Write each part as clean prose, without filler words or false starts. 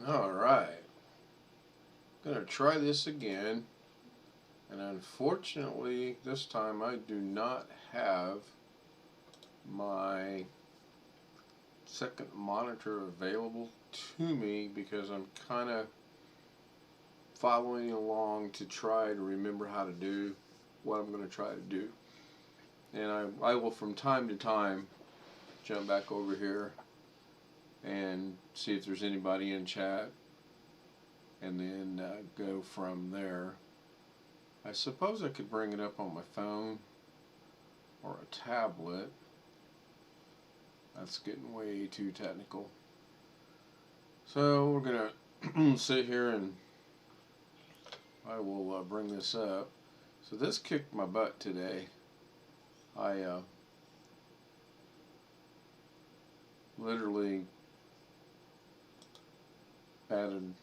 Alright, gonna try this again, and unfortunately this time I do not have my second monitor available to me because I'm kind of following along to try to remember how to do what I'm going to try to do. And I will from time to time jump back over here and see if there's anybody in chat, and then go from there. I suppose I could bring it up on my phone or a tablet. That's getting way too technical. So we're gonna sit here and I will bring this up. So this kicked my butt today. I literally added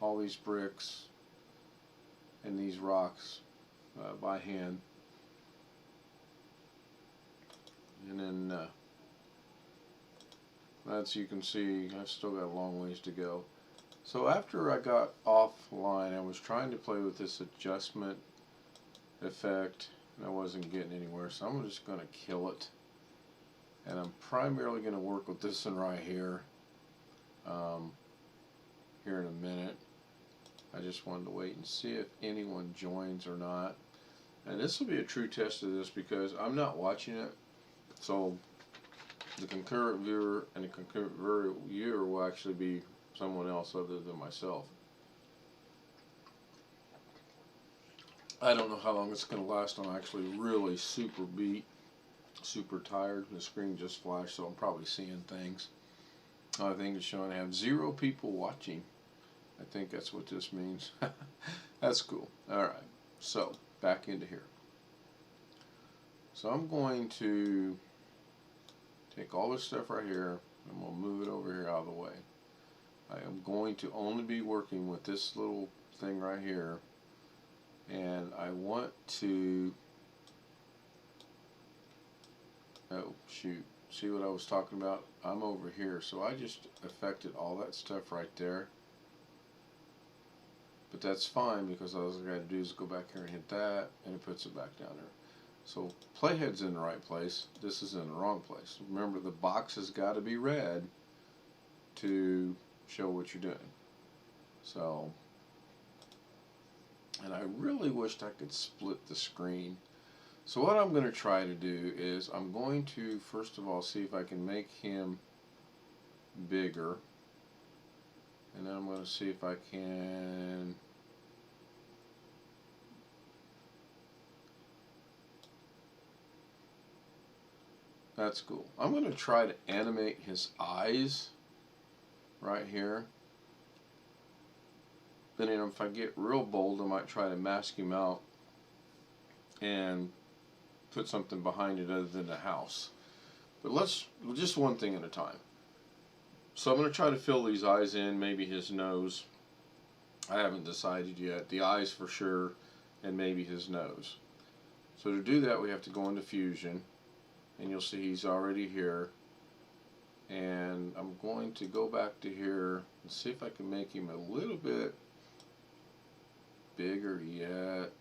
all these bricks and these rocks by hand, and then as you can see, I've still got a long ways to go. So after I got offline, I was trying to play with this adjustment effect and I wasn't getting anywhere, so I'm just going to kill it, and I'm primarily going to work with this one right here here in a minute. I just wanted to wait and see if anyone joins or not, and this will be a true test of this because I'm not watching it, so the concurrent viewer and the concurrent viewer will actually be someone else other than myself. I don't know how long it's going to last. I'm actually really super beat, super tired. The screen just flashed, so I'm probably seeing things. I think it's showing I have 0 people watching. I think that's what this means. That's cool. Alright, so back into here. So I'm going to take all this stuff right here, and I'm going to move it over here out of the way. I am going to only be working with this little thing right here, and I want to, oh shoot, see what I was talking about? I'm over here, so I just affected all that stuff right there, but that's fine because all I got to do is go back here and hit that, and it puts it back down there. So playhead's in the right place, this is in the wrong place. Remember, the box has got to be red to show what you're doing. So, and I really wished I could split the screen. So what I'm going to try to do is I'm going to first of all see if I can make him bigger, and then I'm going to see if I can that's cool. I'm going to try to animate his eyes right here. Then if I get real bold, I might try to mask him out and put something behind it other than the house. But let's just one thing at a time. So I'm going to try to fill these eyes in, maybe his nose. I haven't decided yet. The eyes for sure, and maybe his nose. So to do that, we have to go into Fusion, and you'll see he's already here. And I'm going to go back to here and see if I can make him a little bit bigger yet.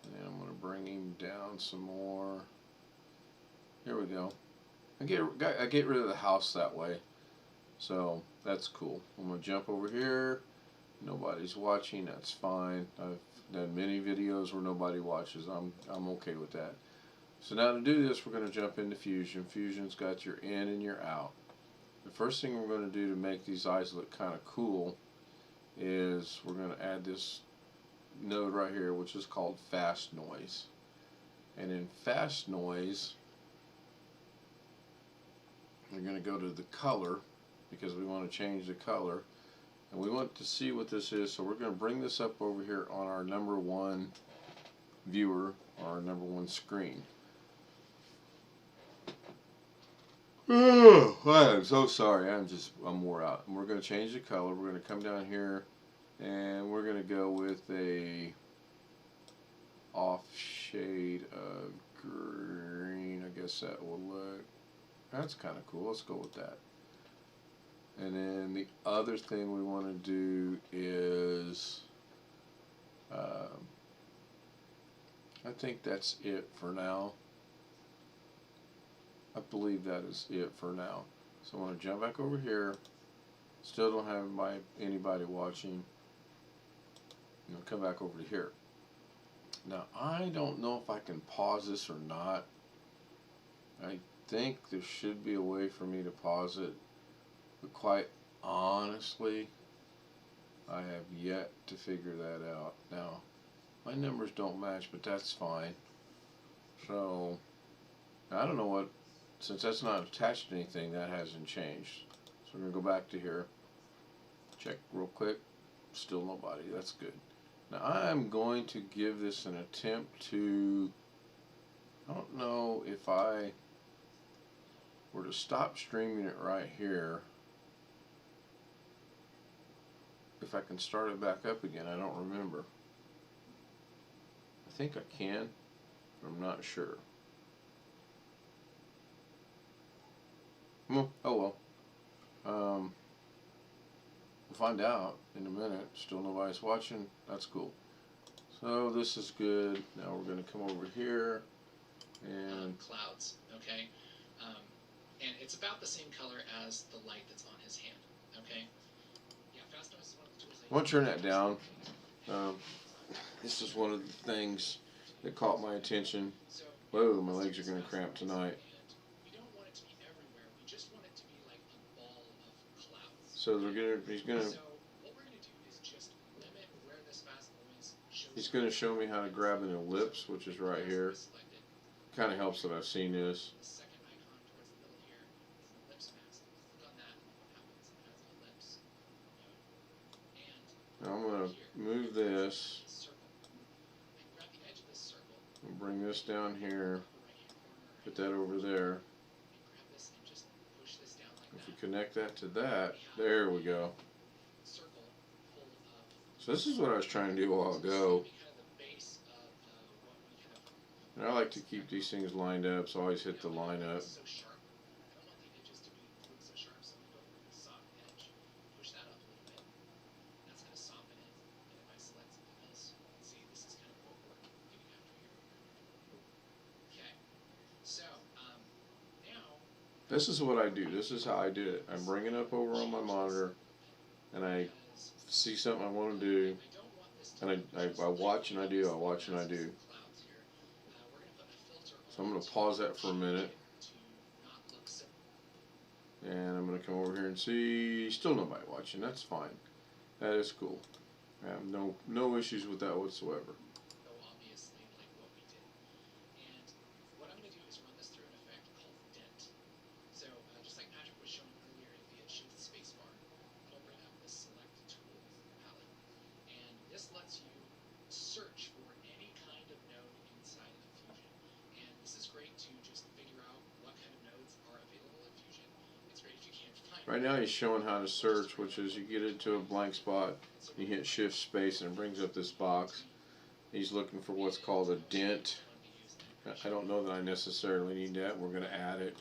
And then I'm going to bring him down some more. Here we go. I get rid of the house that way, so that's cool. I'm going to jump over here. Nobody's watching, that's fine. I've done many videos where nobody watches. I'm okay with that. So now to do this, we're going to jump into Fusion. Fusion's got your in and your out. The first thing we're going to do to make these eyes look kind of cool is we're going to add this node right here, which is called Fast Noise. And in Fast Noise, we're going to go to the color because we want to change the color. And we want to see what this is, so we're going to bring this up over here on our number 1 viewer, or our number 1 screen. Oh, I'm so sorry. I'm wore out. And we're going to change the color. We're going to come down here and we're going to go with a off shade of green. I guess that will look, that's kind of cool. Let's go with that. And then the other thing we want to do is, I think that's it for now. I believe that is it for now. So I want to jump back over here. Still don't have anybody watching. Come back over to here. Now I don't know if I can pause this or not. I think there should be a way for me to pause it, but quite honestly, I have yet to figure that out. Now, my numbers don't match, but that's fine. So, I don't know what, since that's not attached to anything, that hasn't changed. So we're going to go back to here, check real quick, still nobody, that's good. Now I'm going to give this an attempt to, I don't know if I were to stop streaming it right here, if I can start it back up again. I don't remember. I think I can, but I'm not sure. Oh well. We'll find out in a minute. Still nobody's watching. That's cool. So this is good. Now we're going to come over here and clouds. Okay, and it's about the same color as the light that's on his hand. Okay. Yeah, fast noise is one of the tools. I want to turn that down. This is one of the things that caught my attention. Whoa, my legs are going to cramp tonight. So he's going to show me how to grab an ellipse, which is right here. Kind of helps that I've seen this. Now I'm going to move this and bring this down here, put that over there. If we connect that to that, there we go. So this is what I was trying to do a while ago. And I like to keep these things lined up, so I always hit the line up. This is what I do. This is how I do it. I bring it up over on my monitor, and I see something I want to do, and I watch and I do. I watch and I do. So I'm going to pause that for a minute, and I'm going to come over here and see. Still nobody watching. That's fine. That is cool. I have no issues with that whatsoever. Right now he's showing how to search, which is you get into a blank spot, you hit shift space and it brings up this box. He's looking for what's called a dent. I don't know that I necessarily need that. We're going to add it,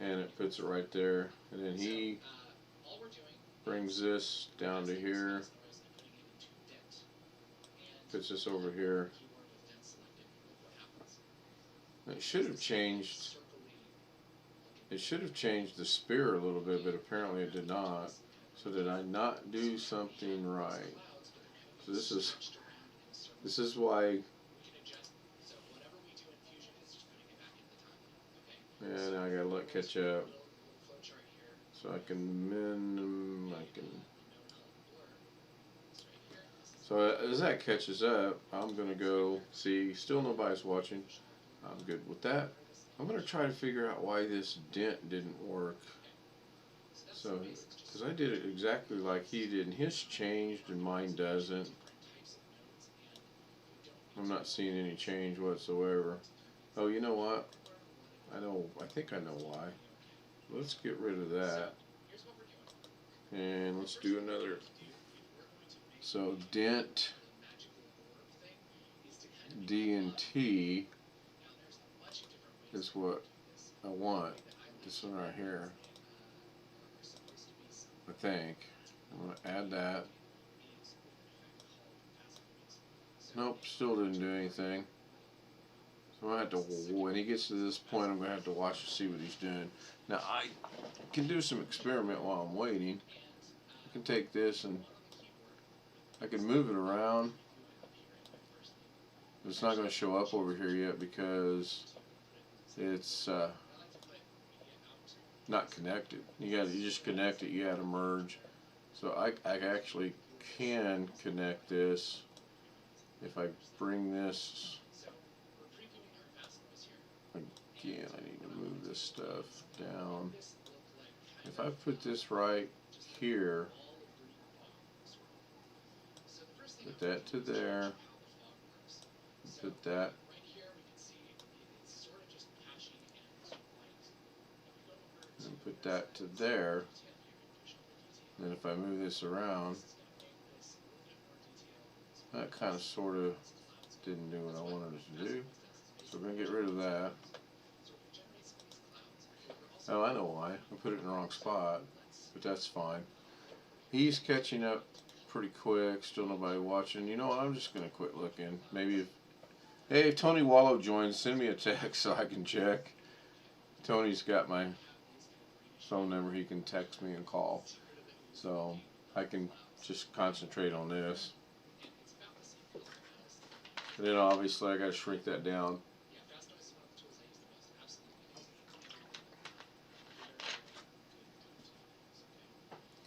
and it puts it right there. And then he brings this down to here, puts this over here. It should have changed. It should have changed the spear a little bit, but apparently it did not. So did I not do something right? So this is why. And now I gotta let it catch up. So I can So as that catches up, I'm gonna go see. Still nobody's watching. I'm good with that. I'm going to try to figure out why this dent didn't work. So, because I did it exactly like he did, and his changed and mine doesn't. I'm not seeing any change whatsoever. Oh, you know what? I think I know why. Let's get rid of that. And let's do another. So, dent, D and T. Is what I want. This one right here. I think. I'm going to add that. Nope, still didn't do anything. So I'm going to have to, when he gets to this point, I'm going to have to watch to see what he's doing. Now, I can do some experiment while I'm waiting. I can take this and I can move it around. It's not going to show up over here yet because it's not connected. You just connect it. You got to merge. So I actually can connect this if I bring this. Again, I need to move this stuff down. If I put this right here, put that to there, put that. And put that to there. Then if I move this around, that kind of sort of didn't do what I wanted it to do. So we're going to get rid of that. Oh, I know why. I put it in the wrong spot, but that's fine. He's catching up pretty quick. Still nobody watching. You know what? I'm just going to quit looking. Maybe if... Hey, if Tony Wallow joins, send me a text so I can check. Tony's got my phone number. He can text me and call. So I can just concentrate on this. And then obviously I got to shrink that down.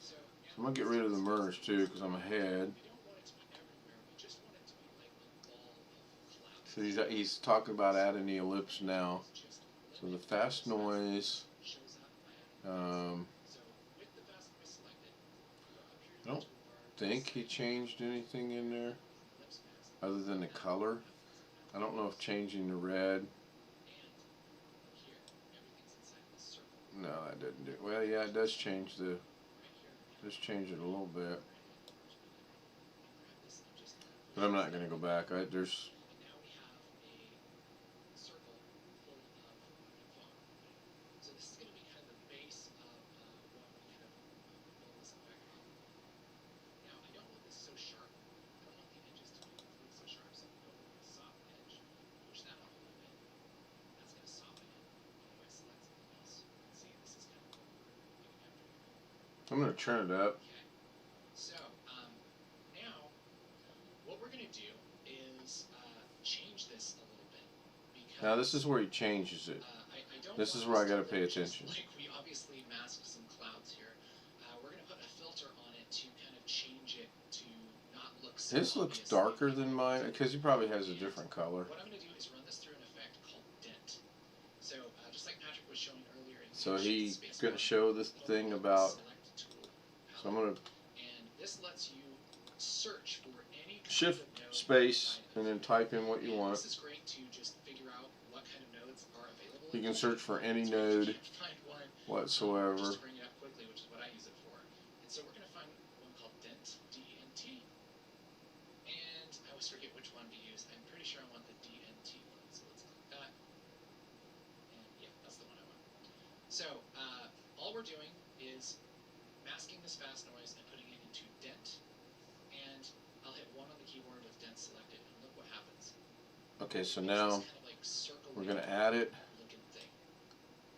So I'm going to get rid of the merge too because I'm ahead. So he's talking about adding the ellipse now. So the fast noise, I don't think he changed anything in there other than the color. I don't know if changing the red. No, that didn't do it. Well, yeah, it does change the. Just change it a little bit. But I'm not going to go back. There's. I'm going to turn it up. So now what we're going to do is change this a little bit. Because, now this is where he changes it. This is where I got to pay attention. Like we obviously masked some clouds here. We're going to put a filter on it to kind of change it to not look so His looks darker than mine because he probably has a different color. What I'm going to do is run this through an effect called dent. So just like Patrick was showing earlier. So he's going to show this thing about. So I'm going to and this lets you search for any shift space and then type in what you want. This is great to just figure out what kind of nodes are available. You can search for any node whatsoever. Just bring it up quickly, which is what I use it for. And so we're going to find one called Dent, D-E-N-T. And I always forget which one to use. I'm pretty sure I want the D-N-T one. So let's click that. And yeah, that's the one I want. So all we're doing is masking this fast noise and putting it into dent, and I'll hit 1 on the keyboard with dent selected, and look what happens. Okay, so now we're going to add it.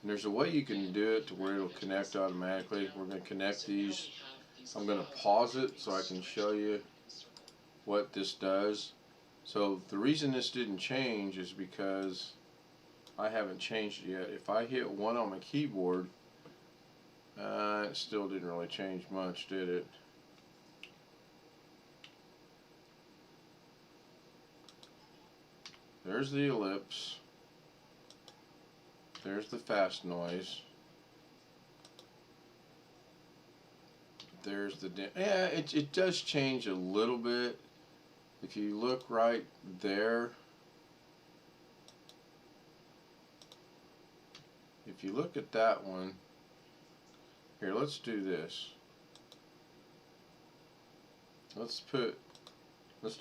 And there's a way you can do it to where it'll connect automatically. We're going to connect these. I'm going to pause it so I can show you what this does. So the reason this didn't change is because I haven't changed it yet. If I hit 1 on my keyboard, it still didn't really change much, did it? There's the ellipse. There's the fast noise. There's the yeah, it does change a little bit. If you look right there, if you look at that one, here, let's do this. Let's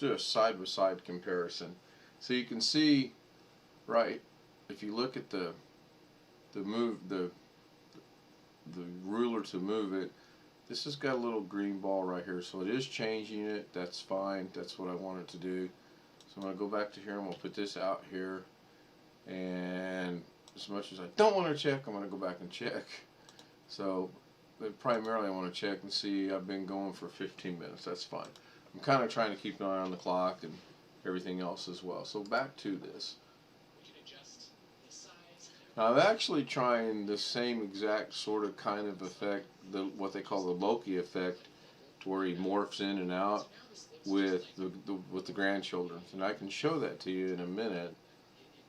do a side-by-side comparison. So you can see, right, if you look at the ruler to move it, this has got a little green ball right here, so it is changing it. That's fine. That's what I want it to do. So I'm going to go back to here. I'm going to put this out here. And as much as I don't want to check, I'm going to go back and check. So but primarily I want to check and see. I've been going for 15 minutes. That's fine. I'm kind of trying to keep an eye on the clock and everything else as well. So back to this. We can adjust the size. Now I'm actually trying the same exact sort of kind of effect, what they call the Loki effect, where he morphs in and out with the grandchildren, and I can show that to you in a minute.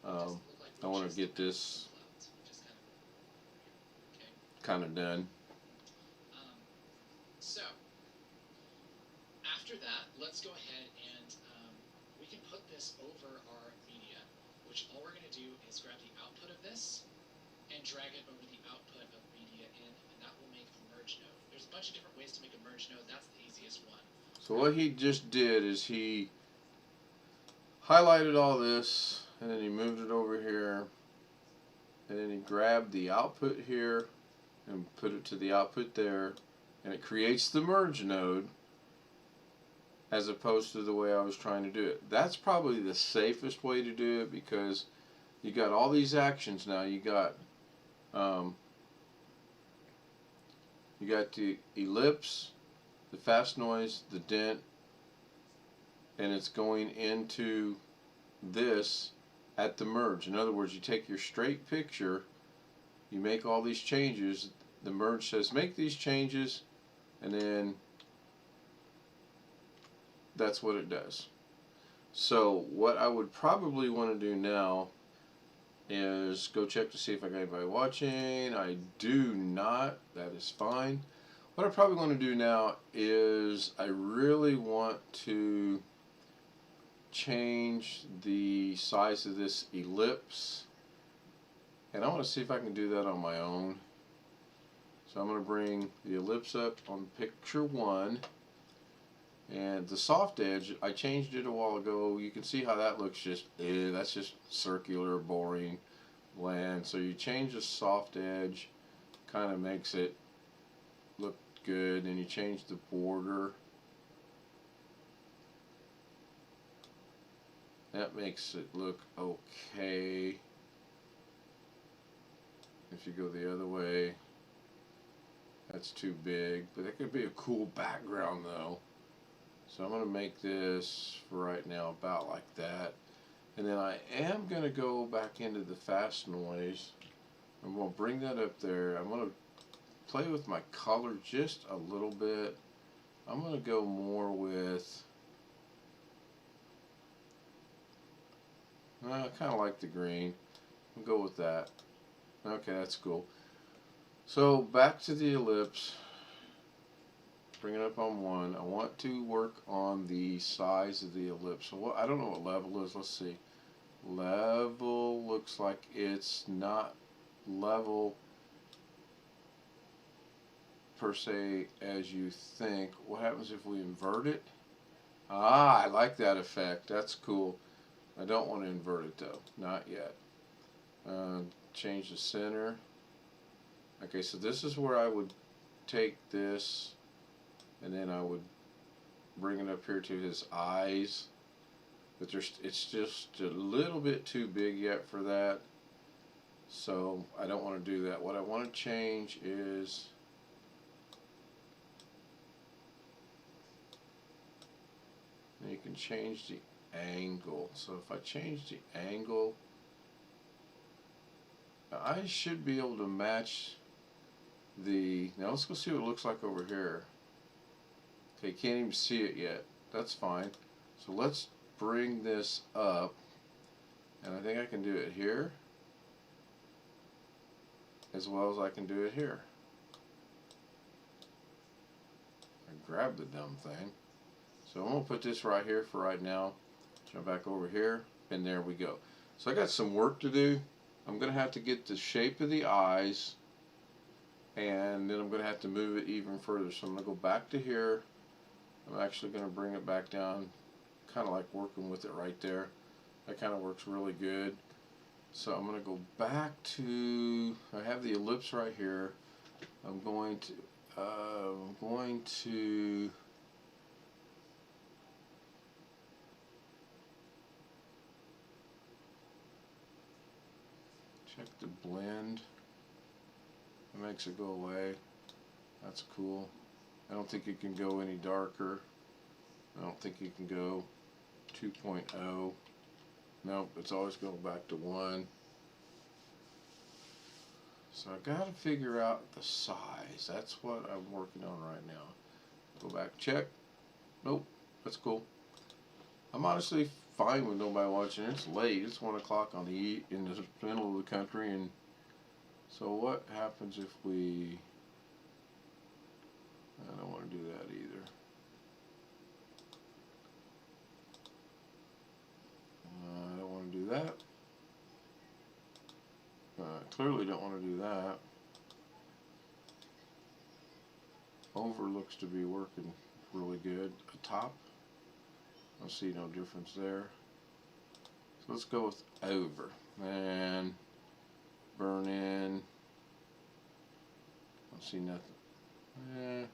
I want to get this kind of done. So after that, let's go ahead and we can put this over our media, which all we're going to do is grab the output of this and drag it over the output of media in, and that will make a merge node. There's a bunch of different ways to make a merge node. That's the easiest one. So what he just did is he highlighted all this, and then he moved it over here, and then he grabbed the output here and put it to the output there, and it creates the merge node as opposed to the way I was trying to do it. That's probably the safest way to do it, because you got all these actions now. You got the ellipse, the fast noise, the dent, and it's going into this at the merge. In other words, you take your straight picture, you make all these changes, the merge says make these changes, and then that's what it does. So what I would probably want to do now is go check to see if I got anybody watching. I do not. That is fine. What I probably want to do now is I really want to change the size of this ellipse, and I want to see if I can do that on my own. So I'm going to bring the ellipse up on picture 1, and the soft edge, I changed it a while ago. You can see how that looks just, that's just circular, boring, bland. So you change the soft edge, kind of makes it look good, and you change the border. That makes it look okay. If you go the other way, that's too big, but that could be a cool background though. So I'm going to make this for right now about like that. And then I am going to go back into the fast noise. I'm going to bring that up there. I'm going to play with my color just a little bit. I'm going to go more with, I kind of like the green. We'll go with that. Okay, that's cool. So back to the ellipse. Bring it up on 1. I want to work on the size of the ellipse. So what, I don't know what level is. Let's see. Level looks like it's not level per se as you think. What happens if we invert it? Ah, I like that effect. That's cool. I don't want to invert it though. Not yet. Change the center. Okay, so this is where I would take this, and then I would bring it up here to his eyes. But it's just a little bit too big yet for that. So I don't want to do that. What I want to change is you can change the angle. So if I change the angle, I should be able to match the, now let's go see what it looks like over here. Okay, can't even see it yet. That's fine. So let's bring this up, and I think I can do it here as well as I can do it here. I grabbed the dumb thing. So I'm going to put this right here for right now. Jump back over here, and there we go. So I got some work to do. I'm going to have to get the shape of the eyes, and then I'm going to have to move it even further. So I'm going to go back to here. I'm actually going to bring it back down, kind of like working with it right there. That kind of works really good. So I'm going to go back to, I have the ellipse right here. I'm going to I'm going to check the blend. It makes it go away. That's cool. I don't think it can go any darker. I don't think you can go 2.0. Nope, it's always going back to 1. So I got to figure out the size. That's what I'm working on right now. Go back, check. Nope, that's cool. I'm honestly fine with nobody watching. It's late. It's 1 o'clock in the middle of the country, and so what happens if we? I don't want to do that either. I don't want to do that. Clearly don't want to do that. Over looks to be working really good. A top, I see no difference there. So let's go with over and burn in. I see nothing.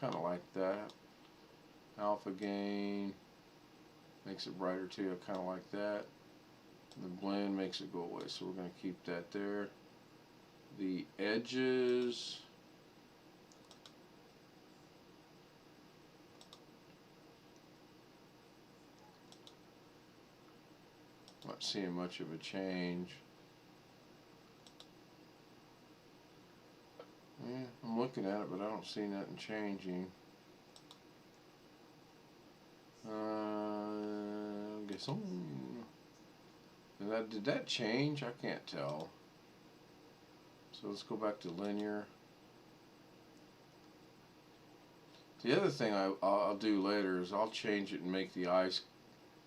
Kind of like that. Alpha gain makes it brighter too. I kind of like that. The blend makes it go away, so we're going to keep that there. The edges, not seeing much of a change. Yeah, I'm looking at it, but I don't see nothing changing. I guess. Did that change? I can't tell. So let's go back to linear. The other thing I'll do later is I'll change it and make the eyes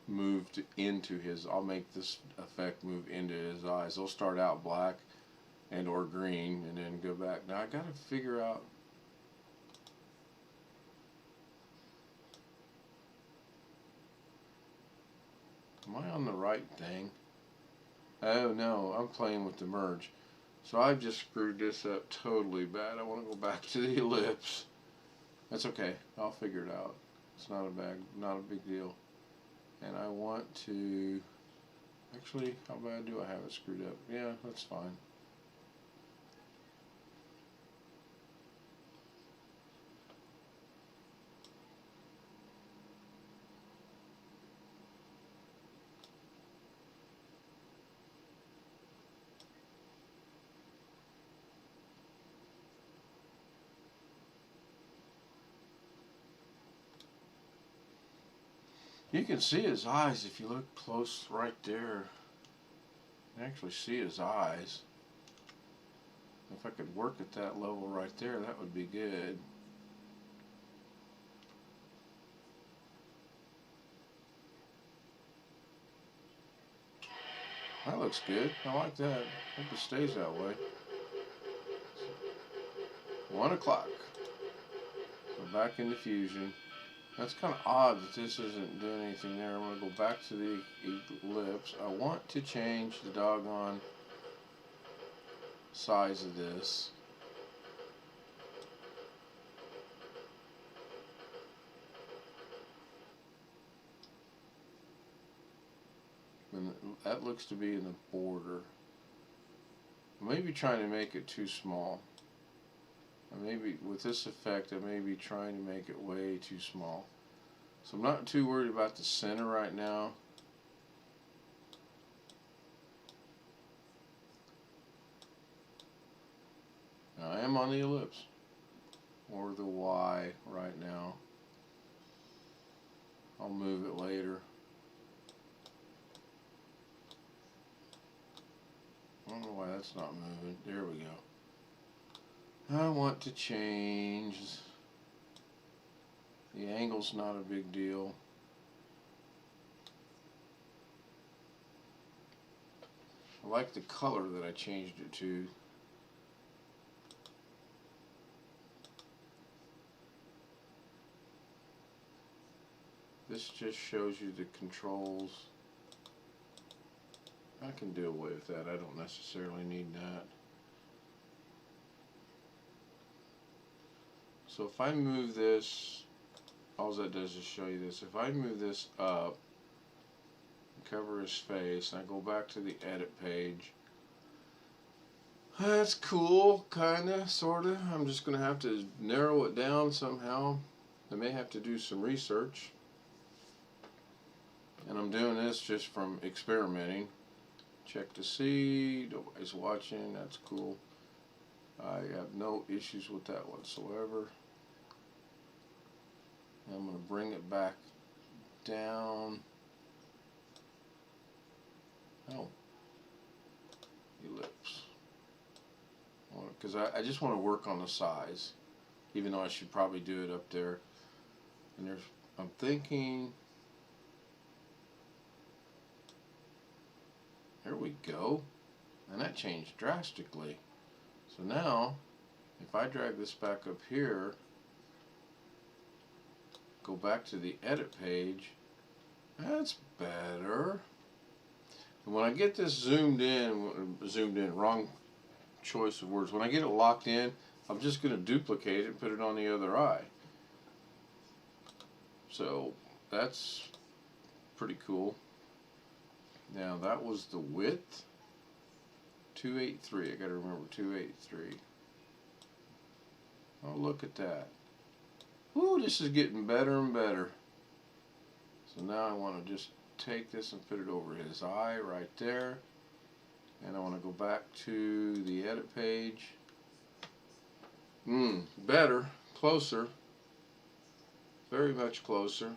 move into his. I'll make this effect move into his eyes. They'll start out black and or green and then go back. Now I got to figure out. Am I on the right thing? Oh no, I'm playing with the merge. So I've just screwed this up totally bad. I want to go back to the ellipse. That's okay. I'll figure it out. It's not a big deal. And I want to, actually, how bad do I have it screwed up? Yeah, that's fine. You can see his eyes if you look close right there. You can actually see his eyes. If I could work at that level right there, that would be good. That looks good. I like that. Hope it stays that way. 1 o'clock. So back into fusion. That's kind of odd that this isn't doing anything there. I'm going to go back to the ellipse. I want to change the doggone size of this. And that looks to be in the border. Maybe trying to make it too small. Maybe with this effect I may be trying to make it way too small. So I'm not too worried about the center right now. Now I am on the ellipse or the Y right now. I'll move it later. I don't know why that's not moving. There we go. I want to change. The angle's not a big deal. I like the color that I changed it to. This just shows you the controls. I can do away with that. I don't necessarily need that. So if I move this, all that does is show you this. If I move this up, cover his face, and I go back to the edit page, that's cool, kinda, sorta. I'm just gonna have to narrow it down somehow. I may have to do some research. And I'm doing this just from experimenting. Check to see, nobody's watching, that's cool. I have no issues with that whatsoever. And I'm going to bring it back down. Oh, ellipse. Because I just want to work on the size, even though I should probably do it up there. And I'm thinking, there we go. And that changed drastically. So now, if I drag this back up here, go back to the edit page, that's better. And when I get this zoomed in, wrong choice of words. When I get it locked in, I'm just going to duplicate it and put it on the other eye. So that's pretty cool. Now that was the width. 283. I got to remember 283. Oh, look at that. Ooh, this is getting better and better. So now I want to just take this and put it over his eye right there. And I want to go back to the edit page. Better, closer, very much closer.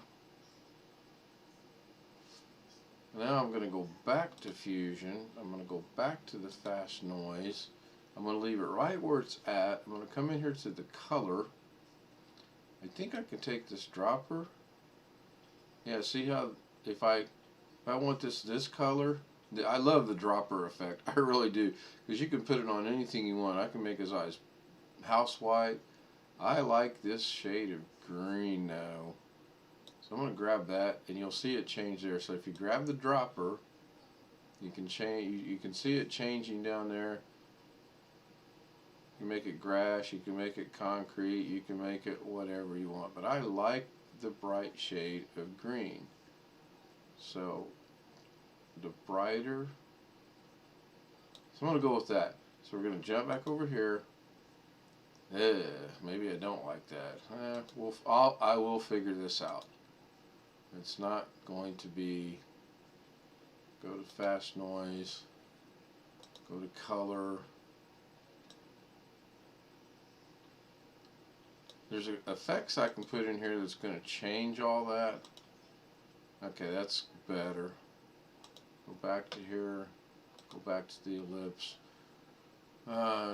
Now I'm going to go back to Fusion. I'm going to go back to the fast noise. I'm going to leave it right where it's at. I'm going to come in here to the color. I think I can take this dropper. Yeah, see how if I want this color, I love the dropper effect. I really do, because you can put it on anything you want. I can make his eyes house white. I like this shade of green now. So I'm going to grab that, and you'll see it change there. So if you grab the dropper, you can change. You can see it changing down there. You can make it grass. You can make it concrete. You can make it whatever you want. But I like the bright shade of green. So the brighter. So I'm going to go with that. So we're going to jump back over here. Maybe I don't like that. I will figure this out. It's not going to be, go to fast noise, go to color. There's effects I can put in here that's going to change all that. Okay, that's better. Go back to here, go back to the ellipse.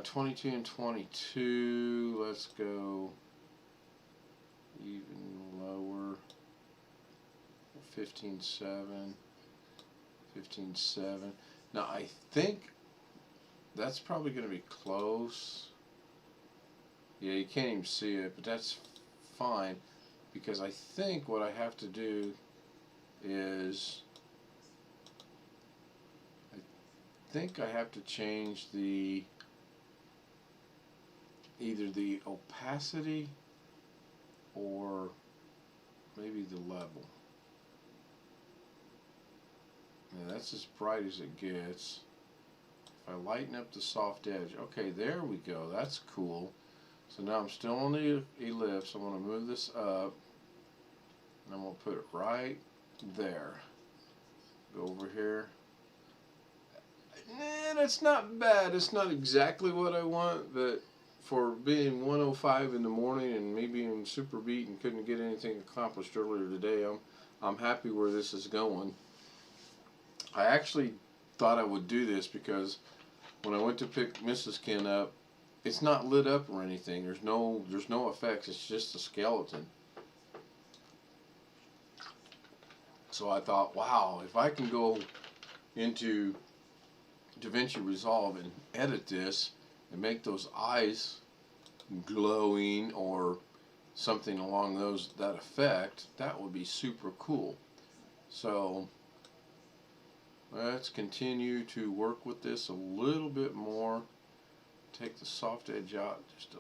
22 and 22, let's go even lower. 15.7, 15.7. Now I think that's probably going to be close. Yeah, you can't even see it, but that's fine, because I think what I have to do is I have to change either the opacity or maybe the level. Now that's as bright as it gets. If I lighten up the soft edge, okay, there we go. That's cool. So now I'm still on the ellipse. I'm going to move this up, and I'm going to put it right there. Go over here. That's not bad. It's not exactly what I want, but for being 1:05 in the morning and me being super beat and couldn't get anything accomplished earlier today, I'm happy where this is going. I actually thought I would do this because when I went to pick Mrs. Ken up, it's not lit up or anything. There's no effects. It's just a skeleton. So I thought, wow, if I can go into Davinci Resolve and edit this and make those eyes glowing or something along that effect, that would be super cool. So let's continue to work with this a little bit more. Take the soft edge out just a,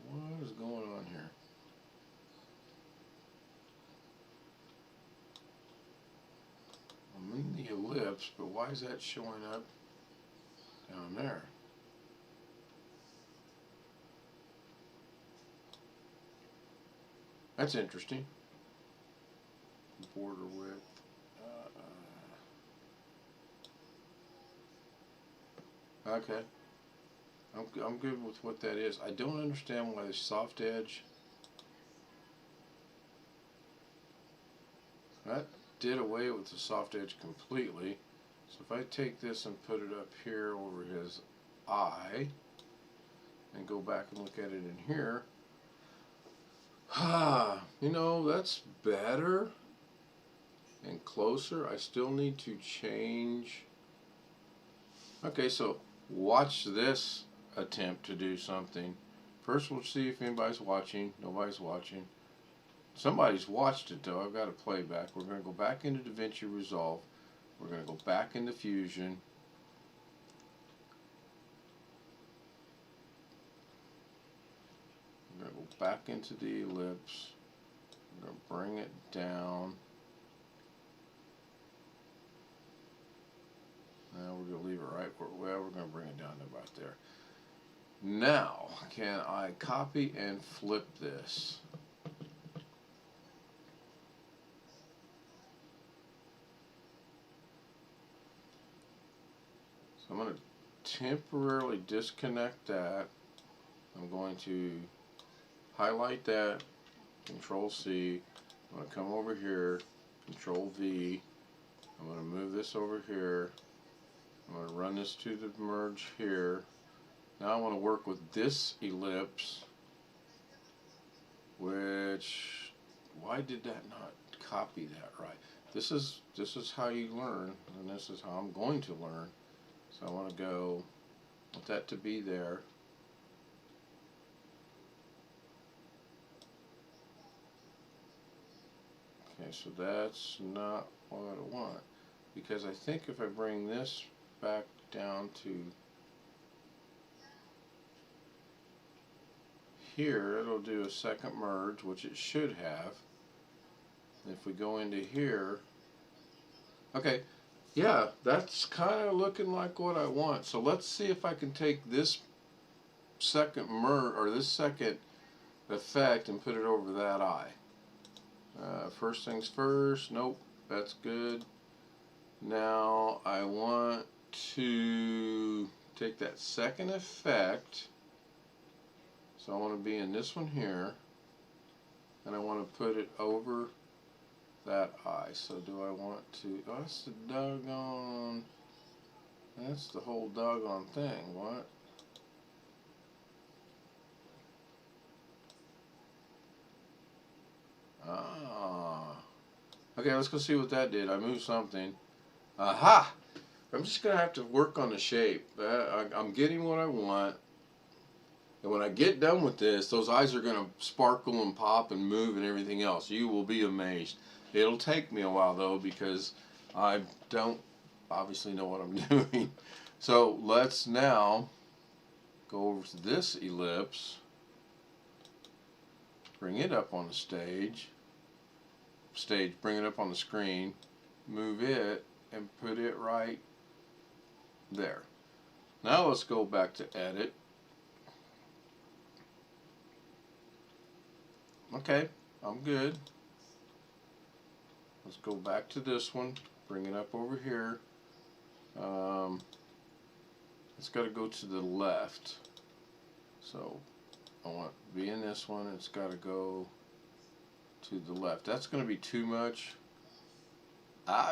What is going on here? I'm in the ellipse, but why is that showing up down there? That's interesting. Border width. Okay. I'm good with what that is. I don't understand why the soft edge. That did away with the soft edge completely. So if I take this and put it up here over his eye and go back and look at it in here, you know, that's better and closer. I still need to change. Okay, so watch this attempt to do something. First we'll see if anybody's watching. Nobody's watching. Somebody's watched it though. I've got a playback. We're going to go back into Davinci Resolve. We're going to go back into Fusion. We're going to go back into the ellipse. We're going to bring it down. Now we're going to leave it right where, well, we're going to bring it down to about there. Now, can I copy and flip this? So I'm going to temporarily disconnect that. I'm going to highlight that, Control C. I'm going to come over here, Control V. I'm going to move this over here. I'm going to run this to the merge here. Now I want to work with this ellipse, which, why did that not copy that right? This is how you learn, and this is how I'm going to learn. So I want to go want that to be there. Okay, so that's not what I want, because I think if I bring this back down to here, it'll do a second merge, which it should have. If we go into here, okay, yeah, that's kind of looking like what I want. So let's see if I can take this second merge, or this second effect, and put it over that eye. First things first, nope, that's good. Now I want to take that second effect, so I want to be in this one here, and I want to put it over that eye. So do I want to, oh, that's the doggone, that's the whole doggone thing. What? Ah. Okay, let's go see what that did. I moved something. Aha! I'm just going to have to work on the shape. I'm getting what I want. And when I get done with this, those eyes are going to sparkle and pop and move and everything else. You will be amazed. It'll take me a while, though, because I don't obviously know what I'm doing. So let's now go over to this ellipse. Bring it up on the stage. Bring it up on the screen. Move it and put it right there. Now let's go back to edit. Okay, I'm good. Let's go back to this one, bring it up over here. It's got to go to the left. So I want to be in this one, it's got to go to the left. That's going to be too much.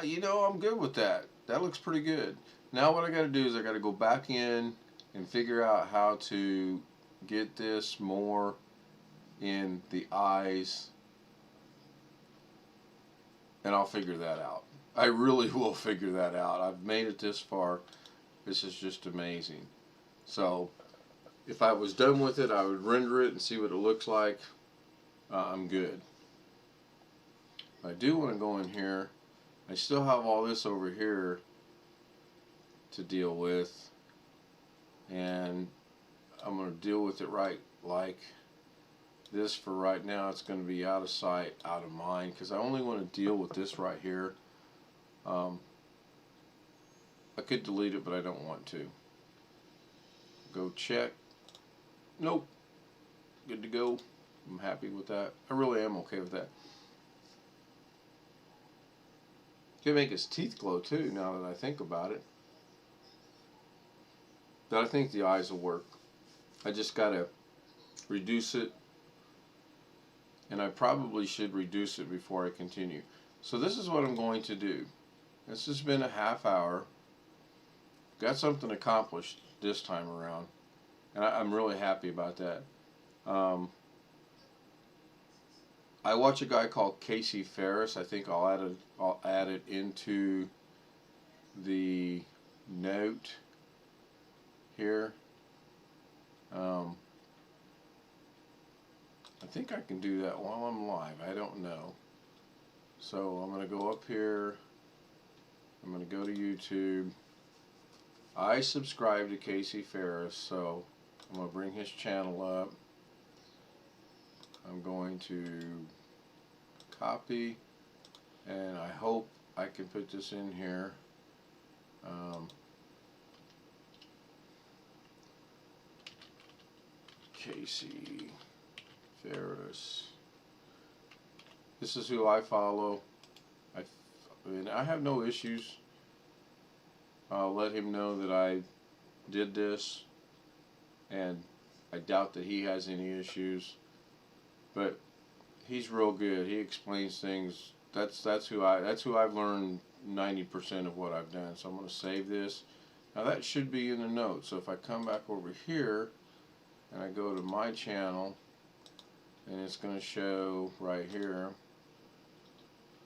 You know, I'm good with that. That looks pretty good. Now what I got to do is I got to go back in and figure out how to get this more in the eyes, and I'll figure that out. I really will figure that out. I've made it this far. This is just amazing. So if I was done with it, I would render it and see what it looks like. I'm good. I do want to go in here. I still have all this over here to deal with, and I'm going to deal with it right like this for right now. It's going to be out of sight, out of mind, because I only want to deal with this right here. I could delete it, but I don't want to. Go check. Nope. Good to go. I'm happy with that. I really am okay with that. Can make his teeth glow too, now that I think about it. But I think the eyes will work. I just gotta reduce it, and I probably should reduce it before I continue. So this is what I'm going to do. This has been a half hour. Got something accomplished this time around, and I'm really happy about that. I watch a guy called Casey Ferris. I think I'll add it into the note here. I think I can do that while I'm live. I don't know. So I'm going to go up here. I'm going to go to YouTube. I subscribe to Casey Ferris, so I'm going to bring his channel up. I'm going to copy, and I hope I can put this in here. Casey Ferris. This is who I follow. I mean, I have no issues. I'll let him know that I did this, and I doubt that he has any issues. But he's real good. He explains things. That's who I've learned 90% of what I've done. So I'm going to save this. Now that should be in the notes. So if I come back over here and I go to my channel, and it's going to show right here.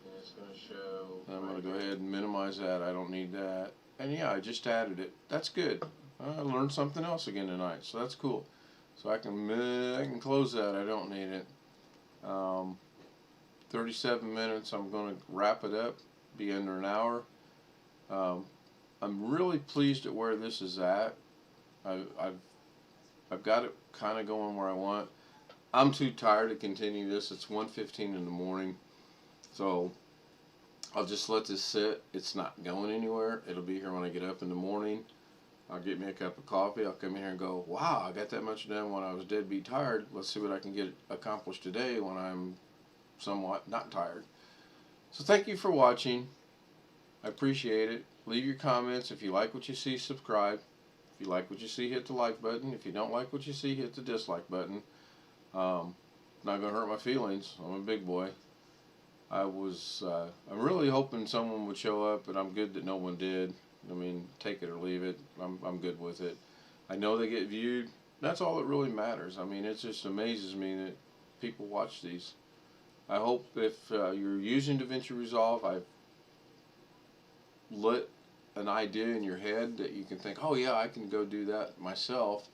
And it's going to show. I'm going to go ahead and minimize that. I don't need that. And yeah, I just added it. That's good. I learned something else again tonight, so that's cool. So I can close that. I don't need it. 37 minutes. I'm going to wrap it up. Be under an hour. I'm really pleased at where this is at. I've got it kind of going where I want. I'm too tired to continue this. It's 1:15 in the morning, so I'll just let this sit. It's not going anywhere. It'll be here when I get up in the morning. I'll get me a cup of coffee. I'll come in here and go, wow, I got that much done when I was deadbeat tired. Let's see what I can get accomplished today when I'm somewhat not tired. So thank you for watching. I appreciate it. Leave your comments. If you like what you see, subscribe. If you like what you see, hit the like button. If you don't like what you see, hit the dislike button. Not going to hurt my feelings. I'm a big boy. I'm really hoping someone would show up, but I'm good that no one did. I mean, take it or leave it. I'm good with it. I know they get viewed. That's all that really matters. I mean, it just amazes me that people watch these. I hope if you're using Davinci Resolve, I've lit an idea in your head that you can think, oh yeah, I can go do that myself,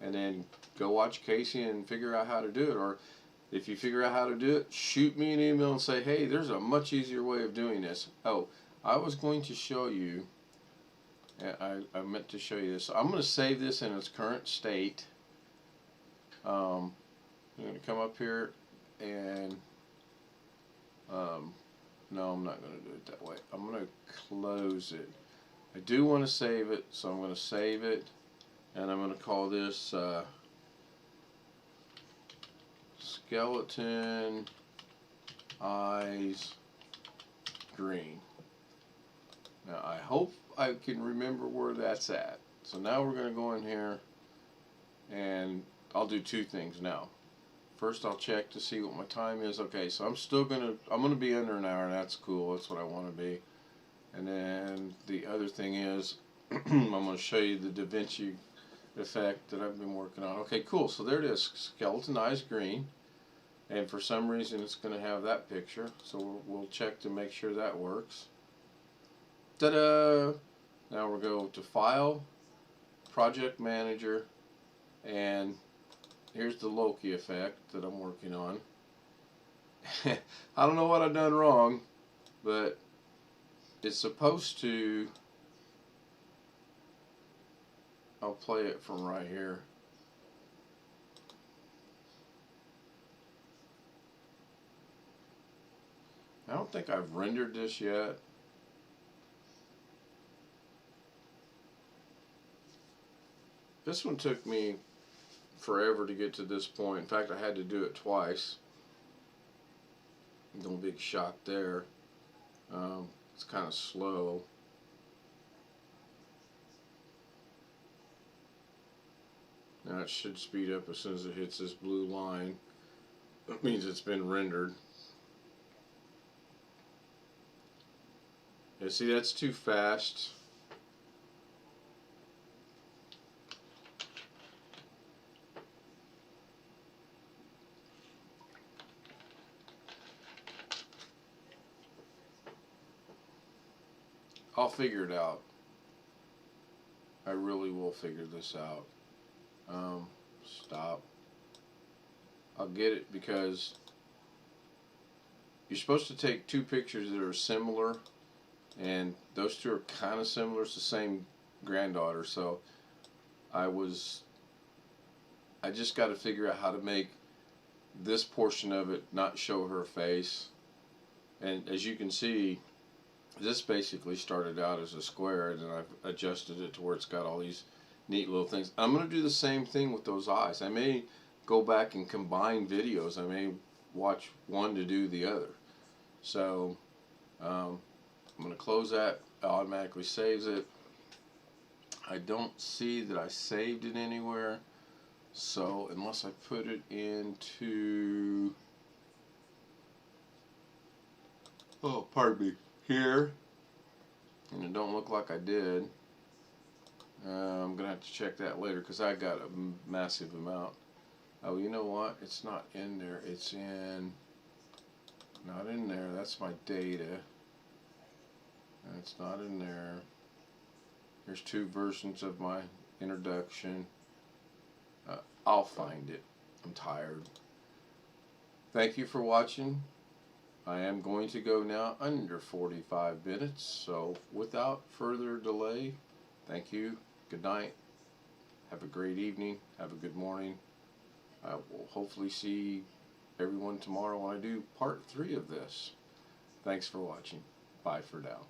and then go watch Casey and figure out how to do it. Or if you figure out how to do it, shoot me an email and say, hey, there's a much easier way of doing this. Oh, I was going to show you, I meant to show you this. So I'm going to save this in its current state. I'm going to come up here and, no, I'm not going to do it that way. I'm going to close it. I do want to save it, so I'm going to save it, and I'm going to call this Skeleton Eyes Green. Now I hope I can remember where that's at. So now we're going to go in here, and I'll do two things now. First I'll check to see what my time is. Okay, so I'm going to be under an hour, and that's cool. That's what I want to be. And then the other thing is, I'm going to show you the Davinci effect that I've been working on. Okay, cool. So there it is, Skeleton Eyes Green. And for some reason it's going to have that picture. So we'll check to make sure that works. Ta-da! Now we'll go to File, Project Manager, and here's the Loki effect that I'm working on. I don't know what I've done wrong, but it's supposed to, I'll play it from right here. I don't think I've rendered this yet. This one took me forever to get to this point. In fact, I had to do it twice. No big shock there. It's kind of slow. Now it should speed up as soon as it hits this blue line. That means it's been rendered. Yeah, see, that's too fast. I'll figure it out. I really will figure this out. Stop. I'll get it because you're supposed to take two pictures that are similar, and those two are kind of similar. It's the same granddaughter, so I just got to figure out how to make this portion of it not show her face. And as you can see, this basically started out as a square, and then I've adjusted it to where it's got all these neat little things. I'm going to do the same thing with those eyes. I may go back and combine videos. I may watch one to do the other. So I'm going to close that. It automatically saves it. I don't see that I saved it anywhere. So unless I put it into, oh, pardon me, here, and it don't look like I did. I'm gonna have to check that later because I got a massive amount. Oh, you know what? It's not in there. It's in, not in there. That's my data. And it's not in there. There's two versions of my introduction. I'll find it. I'm tired. Thank you for watching. I am going to go now under 45 minutes. So without further delay, thank you. Good night. Have a great evening. Have a good morning. I will hopefully see everyone tomorrow when I do part 3 of this. Thanks for watching. Bye for now.